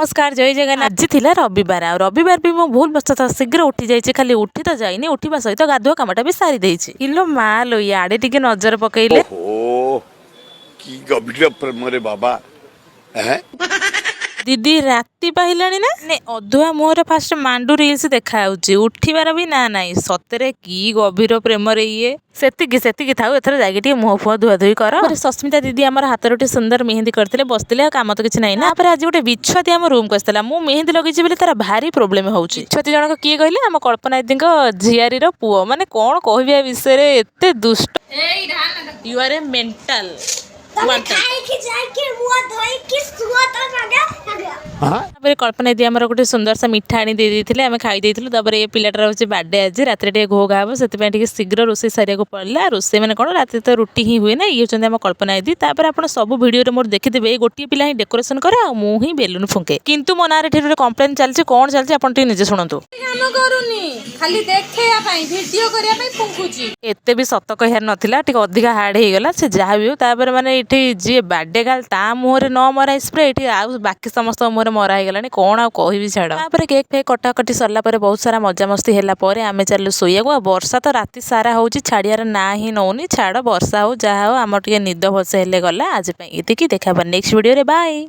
नमस्कार जय जगन्नाथ। आज थिला रविवार आ रविवार भी मो भूल बस था शीघ्र उठी जाइए खाली उठी तो जाइनी उठा सहित गाधुआ कामटा भी सारी देइछि। इलो मालो याडे टिके नजर पकेइले की गभीर प्रेम रे बाबा हैं दीदी राति पाइलानी ना ने अधुआ मुहर फास्ट मांडू रील्स देखा उठिबार भी ना नाई सतरे की गभीर प्रेम रे ये सेतिकी थाउ एथर जाके टिके मुह फुह धुआ धुई कर। सस्मिता दीदी आमर हाथ रे सुंदर मेहंदी करते बसते काम तो किसी ना ना आज गोटे बिछती आम रूम को आसला मु मेहंदी लगे बोले तार भारी प्रोब्लेम होउछि। बिछती जनक किए कहले आम कल्पना दीदी झियारी पुओ माने कौन कहबी विषय एते दुष्ट यू आर ए मेंटल कल्पना दी आम गोटे सुंदर सा मिठा आनी देते आम खाई ये पिलाटार हूँ बर्थडे आज रात घो घा हम से शीघ्र रोसे सारे पड़ा रोसे मैंने कौन रात तो रुटी ही हुए ना ये होंगे आम कल्पना दी आप सब भिडियो मोर देखिथे गोटे पिला ही डेकोरेशन करे मुझे बेलून फुंके किंतु मो ना गोटे कंप्लेन चलती कौन चलती आप निजे शुणु एते भी सत कहार नाला अधिका हार्ड हो गला से जहाँ भी हो माने ये जी बर्थडे गर्ल ता मुहर न मरा स्प्रे ये आउ बाकी समस्त मुहर मरा हो गलानी कौन आउ कहि छाड़। केक फेक कटाकटी सरला बहुत सारा मजामस्ती है आम चलू शोया वर्षा तो राति सारा हो छाड़ियार ना ही नौनी छाड़ वर्षा हो जहाँ हो आम निद भलसे गला आज ये देखा नेक्स्ट वीडियो रे बाय।